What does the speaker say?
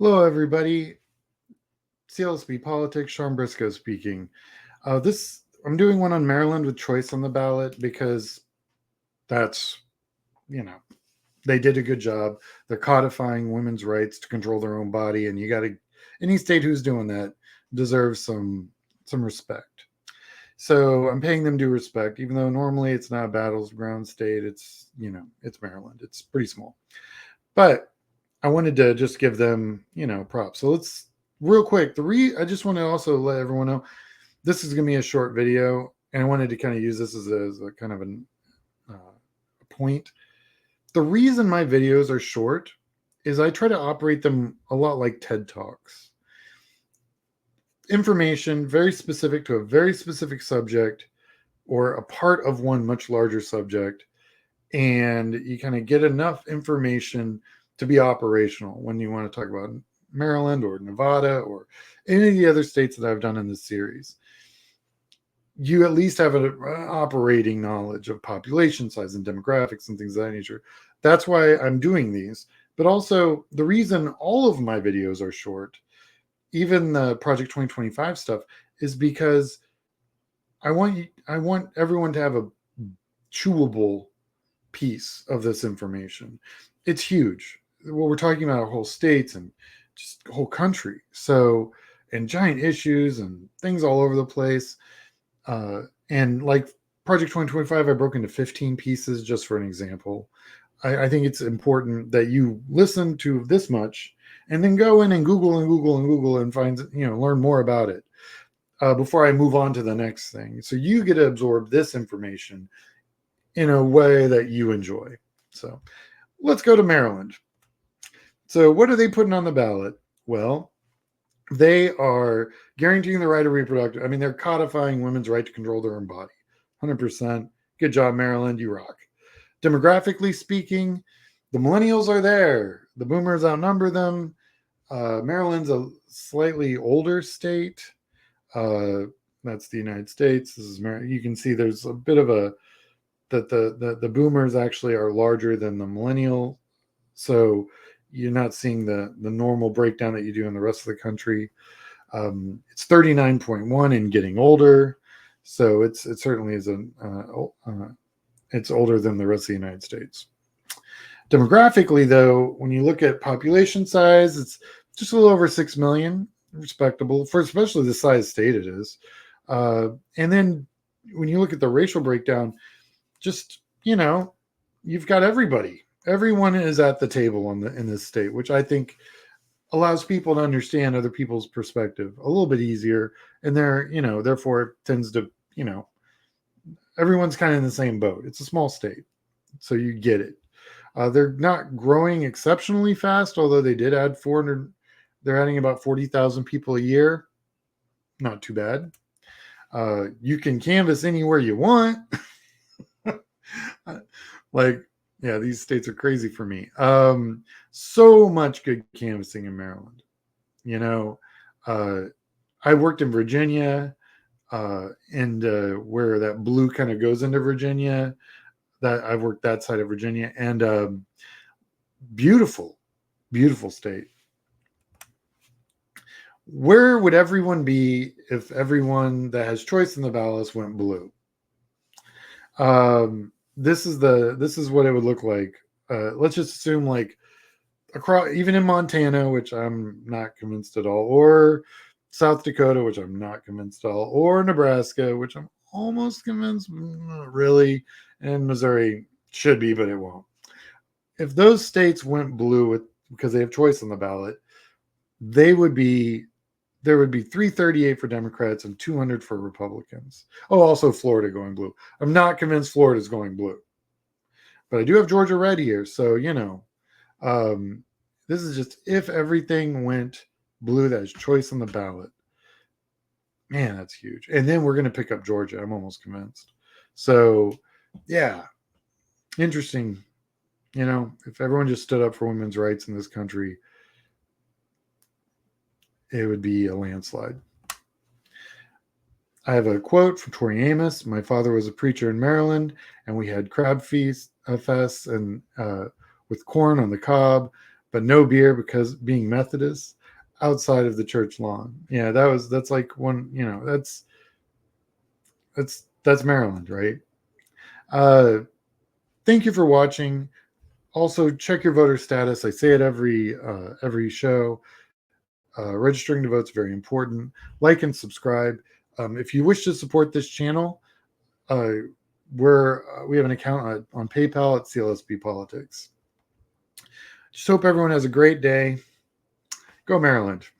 Hello, everybody. CLSB Politics, Sean Briscoe speaking. I'm doing one on Maryland with choice on the ballot because that's, you know, they did a good job. They're codifying women's rights to control their own body, and you got to any state who's doing that deserves some respect. So I'm paying them due respect, even though normally it's not a battleground state. It's Maryland. It's pretty small, but I wanted to just give them, props. So let's real quick. I just want to also let everyone know this is going to be a short video, and I wanted to kind of use this as a kind of a point. The reason my videos are short is I try to operate them a lot like TED Talks. Information very specific to a very specific subject or a part of one much larger subject, and you kind of get enough information to be operational when you want to talk about Maryland or Nevada or any of the other states that I've done in this series. You at least have an operating knowledge of population size and demographics and things of that nature. That's why I'm doing these. But also, the reason all of my videos are short, even the Project 2025 stuff, is because I want everyone to have a chewable piece of this information. It's huge. Well, we're talking about whole states and just whole country. So, and giant issues and things all over the place. And like Project 2025, I broke into 15 pieces just for an example. I think it's important that you listen to this much and then go in and Google and find, learn more about it before I move on to the next thing. So you get to absorb this information in a way that you enjoy. So let's go to Maryland. So what are they putting on the ballot? Well, they are guaranteeing the right of reproductive. I mean, they're codifying women's right to control their own body. 100%. Good job, Maryland. You rock. Demographically speaking, the millennials are there. The boomers outnumber them. Maryland's a slightly older state. That's the United States. This is you can see there's a bit of a that the boomers actually are larger than the millennial, so you're not seeing the normal breakdown that you do in the rest of the country. It's 39.1 and getting older, so it certainly is it's older than the rest of the United States. Demographically, though, when you look at population size, it's just a little over 6 million, respectable for especially the size state it is. And then when you look at the racial breakdown, just, you've got everybody. Everyone is at the table in this state, which I think allows people to understand other people's perspective a little bit easier. And therefore it tends to, everyone's kind of in the same boat. It's a small state, so you get it. They're not growing exceptionally fast, although they did add 400. They're adding about 40,000 people a year. Not too bad. You can canvass anywhere you want. These states are crazy for me. So much good canvassing in Maryland. I worked in Virginia, and where that blue kind of goes into Virginia. That I've worked that side of Virginia, and beautiful, beautiful state. Where would everyone be if everyone that has choice in the ballots went blue? This is what it would look like. Let's just assume like across, even in Montana, which I'm not convinced at all, or South Dakota, which I'm not convinced at all, or Nebraska, which I'm almost convinced, not really, and Missouri should be, but it won't. If those states went blue because they have choice on the ballot, there would be 338 for Democrats and 200 for Republicans. Oh, also Florida going blue. I'm not convinced Florida's going blue, but I do have Georgia red here. So, this is just if everything went blue that has choice on the ballot. Man, that's huge. And then we're going to pick up Georgia. I'm almost convinced. So, yeah, interesting. If everyone just stood up for women's rights in this country, it would be a landslide. I have a quote from Tori Amos. My father was a preacher in Maryland, and we had crab fests and with corn on the cob. but no beer because being Methodist outside of the church lawn. Yeah, that's like one, that's Maryland, right? Uh, thank you for watching. Also, check your voter status. I say it every show. Registering to vote is very important. Like and subscribe. If you wish to support this channel, uh, we have an account on PayPal at CLSB Politics. Just hope everyone has a great day. Go Maryland.